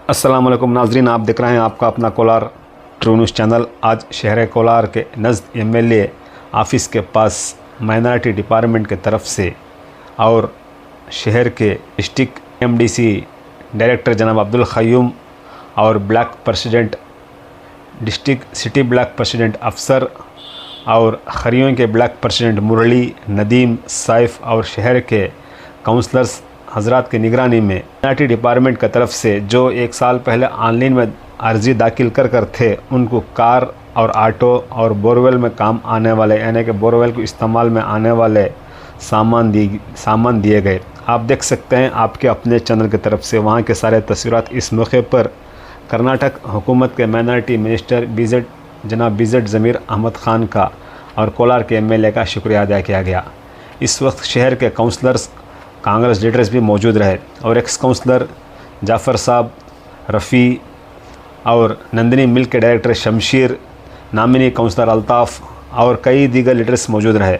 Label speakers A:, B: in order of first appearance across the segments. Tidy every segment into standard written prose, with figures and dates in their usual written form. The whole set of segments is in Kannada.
A: अस्सलाम वालेकुम नाजरीन, आप देख रहे हैं आपका अपना कोलार ट्रू न्यूज़ चैनल। आज शहर कोलार के नज़द एमएलए ऑफिस के पास माइनॉरिटी डिपार्टमेंट के तरफ से और शहर के डिस्ट्रिक्ट एमडीसी डायरेक्टर जनाब अब्दुल ख़य्यूम और block president district city block president अफसर और खरियों के ब्लॉक प्रेसिडेंट मुरली नदीम सैफ और शहर के काउंसलर्स हजरात की निगरानी में माइनॉरिटी डिपार्टमेंट की तरफ से जो एक साल पहले ऑनलाइन में अर्जी दाखिल कर थे, उनको कार और ऑटो और बोरवेल में काम आने वाले यानी कि बोरवेल को इस्तेमाल में आने वाले सामान दिए गए। आप देख सकते हैं आपके अपने चैनल की तरफ से वहाँ के सारे तस्वीरात। इस मौके पर कर्नाटक हुकूमत के माइनॉरिटी मिनिस्टर जनाब बीजेड ज़मीर अहमद ख़ान का और कोलार के एमएलए का शुक्रिया अदा किया गया। इस वक्त शहर के काउंसलर्स कांग्रेस लीडर्स भी मौजूद रहे और एक्स काउंसलर जाफ़र साहब, रफ़ी और नंदिनी मिल्क के डायरेक्टर शमशीर, नामिनी काउंसलर अल्ताफ़ और कई दीगर लीडर्स मौजूद रहे।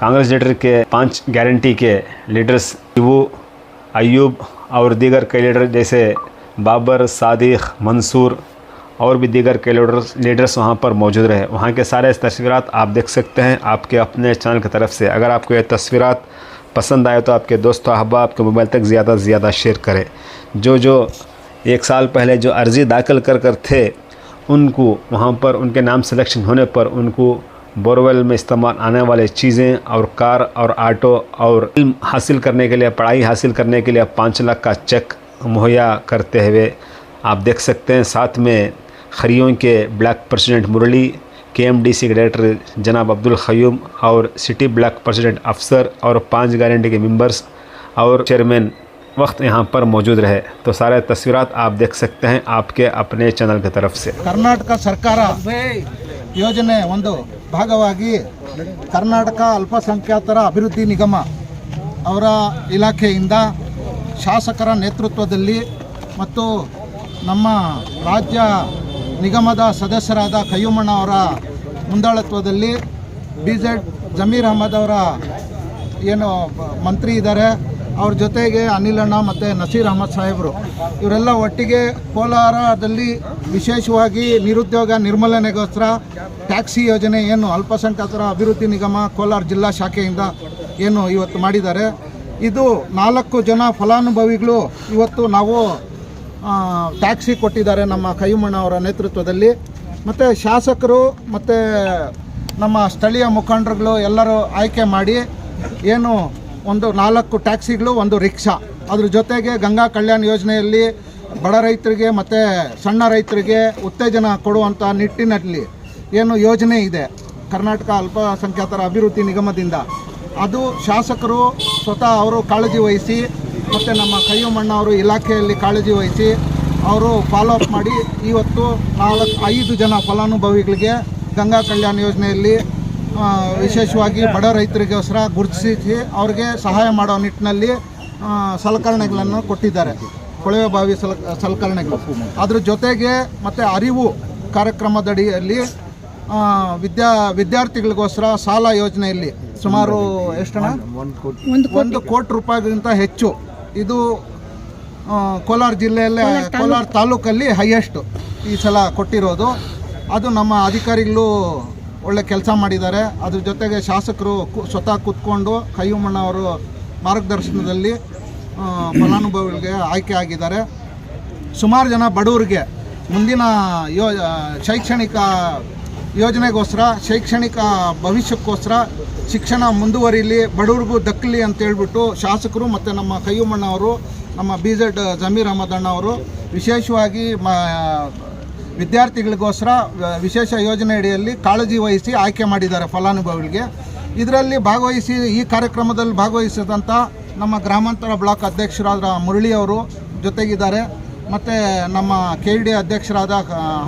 A: कांग्रेस लीडर के 5 गारंटी के लीडर्स शिबू, अयूब और दीगर कई लीडर जैसे बाबर, सादिक, मंसूर और भी दीगर के लीडर्स वहाँ पर मौजूद रहे। वहाँ के सारे तस्वीरात आप देख सकते हैं आपके अपने चैनल की तरफ से। अगर आपको ये तस्वीरात पसंद आए तो आपके दोस्तों अहबाब के मोबाइल तक ज़्यादा से ज़्यादा शेयर करें। जो एक साल पहले जो अर्ज़ी दाखिल कर थे, उनको वहाँ पर उनके नाम सिलेक्शन होने पर उनको बोरवेल में इस्तेमाल आने वाले चीज़ें और कार और ऑटो और इल्म हासिल करने के लिए, पढ़ाई हासिल करने के लिए 5 लाख का चेक मुहैया करते हुए आप देख सकते हैं। साथ में खरियों के ब्लॉक प्रेसिडेंट मुरली, KMDC के डायरेक्टर जनाब अब्दुल ख़य्यूम और सिटी ब्लॉक प्रेसिडेंट अफसर और 5 गारंटी के मेंबर्स और चेयरमैन वक्त यहाँ पर मौजूद रहे। तो सारे तस्वीरात आप देख सकते हैं आपके अपने चैनल की तरफ से।
B: कर्नाटक सरकार योजने ಒಂದು ಭಾಗವಾಗಿ ಕರ್ನಾಟಕ ಅಲ್ಪಸಂಖ್ಯಾತರ ಅಭಿವೃದ್ಧಿ ನಿಗಮ ಅವರ ಇಲಾಖೆಯಿಂದ ಶಾಸಕರ ನೇತೃತ್ವದಲ್ಲಿ ಮತ್ತು ನಮ್ಮ ರಾಜ್ಯ ನಿಗಮದ ಸದಸ್ಯರಾದ ಖಯ್ಯೂಮಣ್ಣ ಅವರ ಮುಂದಾಳತ್ವದಲ್ಲಿ BZ ಜಮೀರ್ ಅಹಮದ್ ಅವರ ಏನು ಮಂತ್ರಿ ಇದ್ದಾರೆ, ಅವ್ರ ಜೊತೆಗೆ ಅನಿಲಣ್ಣ ಮತ್ತು ನಸೀರ್ ಅಹಮದ್ ಸಾಹೇಬರು ಇವರೆಲ್ಲ ಒಟ್ಟಿಗೆ ಕೋಲಾರದಲ್ಲಿ ವಿಶೇಷವಾಗಿ ನಿರುದ್ಯೋಗ ನಿರ್ಮೂಲನೆಗೋಸ್ಕರ ಟ್ಯಾಕ್ಸಿ ಯೋಜನೆ ಏನು ಅಲ್ಪಸಂಖ್ಯಾತರ ಅಭಿವೃದ್ಧಿ ನಿಗಮ ಕೋಲಾರ ಜಿಲ್ಲಾ ಶಾಖೆಯಿಂದ ಏನು ಇವತ್ತು ಮಾಡಿದ್ದಾರೆ, ಇದು 4 ಜನ ಫಲಾನುಭವಿಗಳು ಇವತ್ತು ನಾವು ಟ್ಯಾಕ್ಸಿ ಕೊಟ್ಟಿದ್ದಾರೆ ನಮ್ಮ ಖಯ್ಯೂಮಣ್ಣ ಅವರ ನೇತೃತ್ವದಲ್ಲಿ. ಮತ್ತು ಶಾಸಕರು ಮತ್ತು ನಮ್ಮ ಸ್ಥಳೀಯ ಮುಖಂಡರುಗಳು ಎಲ್ಲರೂ ಆಯ್ಕೆ ಮಾಡಿ ಏನು ಒಂದು 4 ಟ್ಯಾಕ್ಸಿಗಳು, 1 ರಿಕ್ಷಾ, ಅದ್ರ ಜೊತೆಗೆ ಗಂಗಾ ಕಲ್ಯಾಣ ಯೋಜನೆಯಲ್ಲಿ ಬಡ ರೈತರಿಗೆ ಮತ್ತು ಸಣ್ಣ ರೈತರಿಗೆ ಉತ್ತೇಜನ ಕೊಡುವಂಥ ನಿಟ್ಟಿನಲ್ಲಿ ಏನು ಯೋಜನೆ ಇದೆ ಕರ್ನಾಟಕ ಅಲ್ಪಸಂಖ್ಯಾತರ ಅಭಿವೃದ್ಧಿ ನಿಗಮದಿಂದ, ಅದು ಶಾಸಕರು ಸ್ವತಃ ಅವರು ಕಾಳಜಿ ವಹಿಸಿ ಮತ್ತು ನಮ್ಮ ಖಯ್ಯೂಮಣ್ಣ ಅವರು ಇಲಾಖೆಯಲ್ಲಿ ಕಾಳಜಿ ವಹಿಸಿ ಅವರು ಫಾಲೋಅಪ್ ಮಾಡಿ ಇವತ್ತು 5 ಜನ ಫಲಾನುಭವಿಗಳಿಗೆ ಗಂಗಾ ಕಲ್ಯಾಣ ಯೋಜನೆಯಲ್ಲಿ ವಿಶೇಷವಾಗಿ ಬಡ ರೈತರಿಗೋಸ್ಕರ ಗುರುತಿಸಿ ಅವ್ರಿಗೆ ಸಹಾಯ ಮಾಡೋ ನಿಟ್ಟಿನಲ್ಲಿ ಸಲಕರಣೆಗಳನ್ನು ಕೊಟ್ಟಿದ್ದಾರೆ, ಕೊಳವೆ ಬಾವಿ ಸಲಕರಣೆಗಳು. ಅದ್ರ ಜೊತೆಗೆ ಮತ್ತು ಅರಿವು ಕಾರ್ಯಕ್ರಮದಡಿಯಲ್ಲಿ ವಿದ್ಯಾರ್ಥಿಗಳಿಗೋಸ್ಕರ ಸಾಲ ಯೋಜನೆಯಲ್ಲಿ ಸುಮಾರು ಎಷ್ಟಣ್ಣ 1 ಕೋಟಿ ರೂಪಾಯಿಗಿಂತ ಹೆಚ್ಚು, ಇದು ಕೋಲಾರ ಜಿಲ್ಲೆಯಲ್ಲೇ ಕೋಲಾರ ತಾಲೂಕಲ್ಲಿ ಹೈಯೆಸ್ಟ್ ಈ ಸಲ ಕೊಟ್ಟಿರೋದು. ಅದು ನಮ್ಮ ಅಧಿಕಾರಿಗಳು ಒಳ್ಳೆ ಕೆಲಸ ಮಾಡಿದ್ದಾರೆ. ಅದ್ರ ಜೊತೆಗೆ ಶಾಸಕರು ಸ್ವತಃ ಕೂತ್ಕೊಂಡು ಖಯ್ಯೂಮಣ್ಣ ಅವರು ಮಾರ್ಗದರ್ಶನದಲ್ಲಿ ಫಲಾನುಭವಿಗಳಿಗೆ ಆಯ್ಕೆ ಆಗಿದ್ದಾರೆ. ಸುಮಾರು ಜನ ಬಡವರಿಗೆ ಮುಂದಿನ ಶೈಕ್ಷಣಿಕ ಯೋಜನೆಗೋಸ್ಕರ, ಶೈಕ್ಷಣಿಕ ಭವಿಷ್ಯಕ್ಕೋಸ್ಕರ ಶಿಕ್ಷಣ ಮುಂದುವರಿಲಿ, ಬಡವ್ರಿಗೂ ದಕ್ಕಲಿ ಅಂತೇಳ್ಬಿಟ್ಟು ಶಾಸಕರು ಮತ್ತು ನಮ್ಮ ಖಯ್ಯೂಮಣ್ಣ ಅವರು, ನಮ್ಮ BZ ಜಮೀರ್ ಅಹಮದ್ ಅಣ್ಣ ಅವರು ವಿಶೇಷವಾಗಿ ವಿದ್ಯಾರ್ಥಿಗಳಿಗೋಸ್ಕರ ವಿಶೇಷ ಯೋಜನೆ ಅಡಿಯಲ್ಲಿ ಕಾಳಜಿ ವಹಿಸಿ ಆಯ್ಕೆ ಮಾಡಿದ್ದಾರೆ ಫಲಾನುಭವಿಗಳಿಗೆ. ಇದರಲ್ಲಿ ಭಾಗವಹಿಸಿ ಈ ಕಾರ್ಯಕ್ರಮದಲ್ಲಿ ಭಾಗವಹಿಸಿದಂಥ ನಮ್ಮ ಗ್ರಾಮಾಂತರ ಬ್ಲಾಕ್ ಅಧ್ಯಕ್ಷರಾದ ಮುರಳಿ ಅವರು ಜೊತೆಗಿದ್ದಾರೆ, ಮತ್ತು ನಮ್ಮ KD ಅಧ್ಯಕ್ಷರಾದ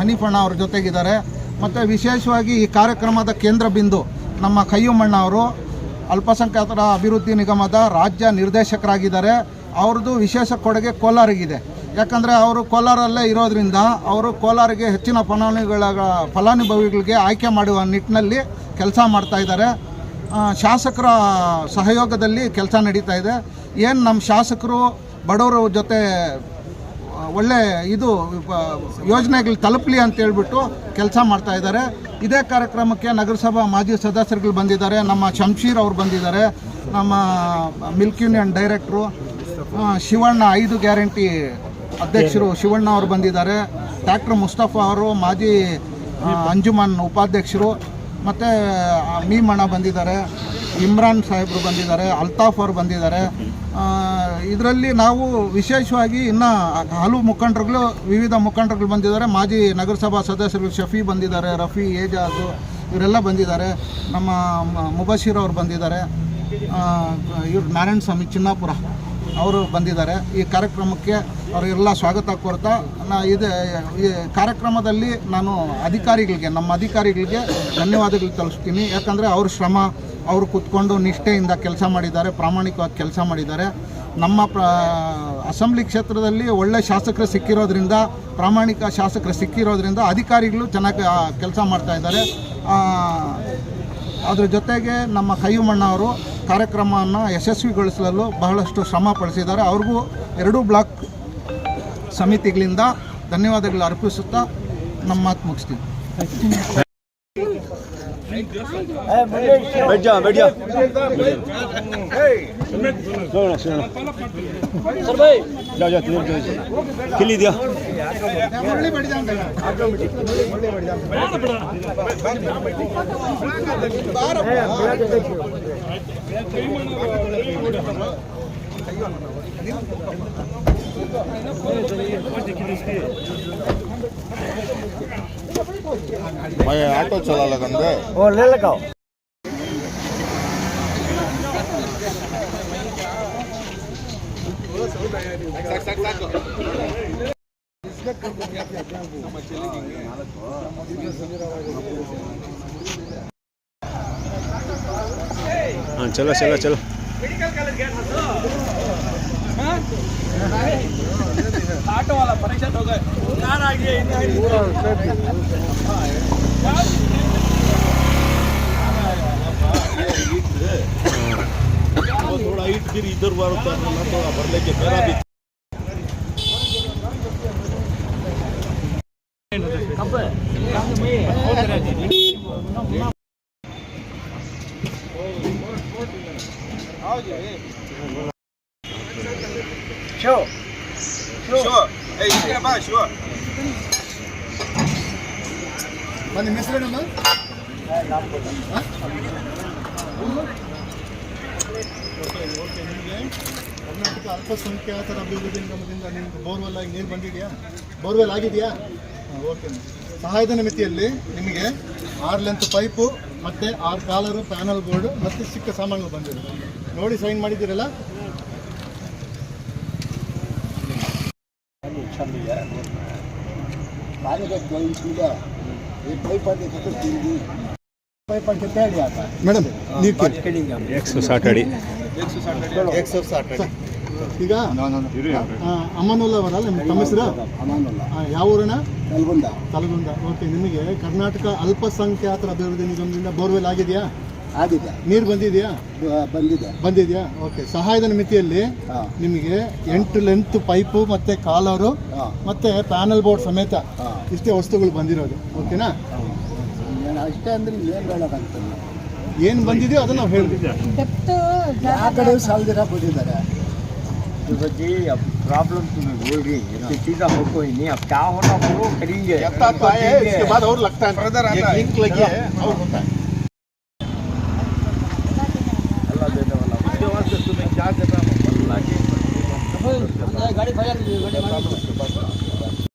B: ಹನೀಫಣ್ಣ ಅವ್ರ ಜೊತೆಗಿದ್ದಾರೆ. ಮತ್ತು ವಿಶೇಷವಾಗಿ ಈ ಕಾರ್ಯಕ್ರಮದ ಕೇಂದ್ರ ಬಿಂದು ನಮ್ಮ ಖಯ್ಯೂಮಣ್ಣ ಅವರು ಅಲ್ಪಸಂಖ್ಯಾತರ ಅಭಿವೃದ್ಧಿ ನಿಗಮದ ರಾಜ್ಯ ನಿರ್ದೇಶಕರಾಗಿದ್ದಾರೆ. ಅವ್ರದ್ದು ವಿಶೇಷ ಕೊಡುಗೆ ಕೋಲಾರಿಗಿದೆ. ಯಾಕಂದರೆ ಅವರು ಕೋಲಾರಲ್ಲೇ ಇರೋದರಿಂದ ಅವರು ಕೋಲಾರಿಗೆ ಹೆಚ್ಚಿನ ಫಲಾನುಭವಿಗಳಿಗೆ ಆಯ್ಕೆ ಮಾಡುವ ನಿಟ್ಟಿನಲ್ಲಿ ಕೆಲಸ ಮಾಡ್ತಾಯಿದ್ದಾರೆ. ಶಾಸಕರ ಸಹಯೋಗದಲ್ಲಿ ಕೆಲಸ ನಡೀತಾ ಇದೆ. ಏನು ನಮ್ಮ ಶಾಸಕರು ಬಡವರ ಜೊತೆ ಒಳ್ಳೆ ಇದು ಯೋಜನೆಗಳು ತಲುಪಲಿ ಅಂತ ಹೇಳ್ಬಿಟ್ಟು ಕೆಲಸ ಮಾಡ್ತಾ ಇದ್ದಾರೆ. ಇದೇ ಕಾರ್ಯಕ್ರಮಕ್ಕೆ ನಗರಸಭಾ ಮಾಜಿ ಸದಸ್ಯರುಗಳು ಬಂದಿದ್ದಾರೆ. ನಮ್ಮ ಶಂಶೀರ್ ಅವರು ಬಂದಿದ್ದಾರೆ, ನಮ್ಮ ಮಿಲ್ಕ್ ಯೂನಿಯನ್ ಡೈರೆಕ್ಟ್ರು ಶಿವಣ್ಣ 5 ಗ್ಯಾರಂಟಿ ಅಧ್ಯಕ್ಷರು ಶಿವಣ್ಣ ಅವರು ಬಂದಿದ್ದಾರೆ, ಡಾಕ್ಟರ್ ಮುಸ್ತಫಾ ಅವರು ಮಾಜಿ ಅಂಜುಮನ್ ಉಪಾಧ್ಯಕ್ಷರು, ಮತ್ತು ಮೀಮಣ್ಣ ಬಂದಿದ್ದಾರೆ, ಇಮ್ರಾನ್ ಸಾಹೇಬರು ಬಂದಿದ್ದಾರೆ, ಅಲ್ತಾಫ್ ಅವರು ಬಂದಿದ್ದಾರೆ. ಇದರಲ್ಲಿ ನಾವು ವಿಶೇಷವಾಗಿ ಇನ್ನು ಹಲವು ಮುಖಂಡರುಗಳು ವಿವಿಧ ಮುಖಂಡರುಗಳು ಬಂದಿದ್ದಾರೆ. ಮಾಜಿ ನಗರಸಭಾ ಸದಸ್ಯರು ಶಫಿ ಬಂದಿದ್ದಾರೆ, ರಫಿ ಏಜಾಜು ಇವರೆಲ್ಲ ಬಂದಿದ್ದಾರೆ. ನಮ್ಮ ಮುಬಶೀರ್ ಅವರು ಬಂದಿದ್ದಾರೆ, ಇವರು ನಾರಾಯಣ ಸ್ವಾಮಿ ಚಿನ್ನಾಪುರ ಅವರು ಬಂದಿದ್ದಾರೆ. ಈ ಕಾರ್ಯಕ್ರಮಕ್ಕೆ ಅವರಿಗೆಲ್ಲ ಸ್ವಾಗತ ಕೋರ್ತಾ ಈ ಕಾರ್ಯಕ್ರಮದಲ್ಲಿ ನಾನು ನಮ್ಮ ಅಧಿಕಾರಿಗಳಿಗೆ ಧನ್ಯವಾದಗಳು ತಿಳಿಸ್ತೀನಿ. ಯಾಕಂದರೆ ಅವ್ರ ಶ್ರಮ, ಅವರು ಕೂತ್ಕೊಂಡು ನಿಷ್ಠೆಯಿಂದ ಕೆಲಸ ಮಾಡಿದ್ದಾರೆ, ಪ್ರಾಮಾಣಿಕವಾಗಿ ಕೆಲಸ ಮಾಡಿದ್ದಾರೆ. ನಮ್ಮ ಅಸೆಂಬ್ಲಿ ಕ್ಷೇತ್ರದಲ್ಲಿ ಒಳ್ಳೆ ಶಾಸಕರು ಸಿಕ್ಕಿರೋದ್ರಿಂದ, ಪ್ರಾಮಾಣಿಕ ಶಾಸಕರು ಸಿಕ್ಕಿರೋದ್ರಿಂದ ಅಧಿಕಾರಿಗಳು ಚೆನ್ನಾಗಿ ಕೆಲಸ ಮಾಡ್ತಾಯಿದ್ದಾರೆ. ಅದ್ರ ಜೊತೆಗೆ ನಮ್ಮ ಕಯ್ಯುಮಣ್ಣ ಅವರು ಕಾರ್ಯಕ್ರಮವನ್ನು ಯಶಸ್ವಿಗೊಳಿಸಲು ಬಹಳಷ್ಟು ಶ್ರಮ ಪಡಿಸಿದ್ದಾರೆ. ಅವ್ರಿಗೂ 2 ಬ್ಲಾಕ್ ಸಮಿತಿಗಳಿಂದ ಧನ್ಯವಾದಗಳು ಅರ್ಪಿಸುತ್ತಾ ನಮ್ಮ ಮಾತು ಮುಗಿಸ್ತೀನಿ.
C: मैं ऑटो चला लगा
D: वो ले लगाओ।
A: हाँ चलो चलो चलो
D: ऑटो वाला परेशान हो गए यार, आगे
C: थोड़ा ईट फिर इधर बरता थोड़ा भरले के मेरा भी
B: ನಿಮ್ಮ ಹೆಸರೇನಮ್ಮ? ನಿಮಗೆ ಕರ್ನಾಟಕ ಅಲ್ಪಸಂಖ್ಯಾತರ ಅಭಿವೃದ್ಧಿ ನಿಗಮದಿಂದ ನಿಮ್ಗೆ ಬೋರ್ವೆಲ್ ಆಗಿ ನೀರು ಬಂದಿದೆಯಾ? ಬೋರ್ವೆಲ್ ಆಗಿದೆಯಾ? ಓಕೆ. ಸಹಾಯಧನ ಮಿತಿಯಲ್ಲಿ ನಿಮಗೆ 6 ಲೆಂತ್ ಪೈಪು ಮತ್ತು 6 ಕಾಲರು, ಪ್ಯಾನಲ್ ಬೋರ್ಡು ಮತ್ತು ಚಿಕ್ಕ ಸಾಮಾನುಗಳು ಬಂದಿದೆ. ನೋಡಿ ಸೈನ್ ಮಾಡಿದ್ದೀರಲ್ಲ. ಮೇಡಮ್ ನೀವು
A: 160 ಅಡಿ.
B: ಈಗ ಅಮನುಲ್ಲಾ ಅವರಲ್ಲ ನಿಮ್ಮ ತಮ್ಮ ಹೆಸರು? ಯಾವ ಊರಣ? ತಲಗುಂದ. ಓಕೆ. ನಿಮಗೆ ಕರ್ನಾಟಕ ಅಲ್ಪಸಂಖ್ಯಾತರ ಅಭಿವೃದ್ಧಿ ನಿಗಮದಿಂದ ಬೋರ್ವೆಲ್ ಆಗಿದೆಯಾ?
E: ಆಗಿದೆ.
B: ನೀರು ಬಂದಿದೆಯಾ? ಬಂದಿದೆಯಾ? ಓಕೆ. ಸಹಾಯಧನ ಮಿತಿಯಲ್ಲಿ ನಿಮಗೆ 8 ಲೆಂತ್ ಪೈಪು ಮತ್ತೆ ಕಾಲರು ಮತ್ತೆ ಪ್ಯಾನಲ್ ಬೋರ್ಡ್ ಸಮೇತ ಇಷ್ಟೇ ವಸ್ತುಗಳು ಬಂದಿರೋದು. ಓಕೆನಾ?
E: ಅಷ್ಟೇ ಅಂದ್ರೆ ಏನು ಹೇಳೋಕ್ಕಾಗ್ತದೆ,
B: ಏನು ಬಂದಿದೆಯೋ ಅದನ್ನು ನಾವು ಹೇಳ್ತೀವಿ.
E: ಆ ಕಡೆ ಸಾಲದಿರ ಬಂದಿದ್ದಾರೆ.
D: जी अब प्रॉब्लम तुम्हें बोल रही है, ये चीज़ हमको ही नहीं, अब क्या होना वो करेंगे।
B: इसके बाद और लगता है लिंक लगी है और होता है।
D: अल्लाह देने वाला उसके वास्ते तुम्हें क्या करना है, अल्लाह के गाड़ी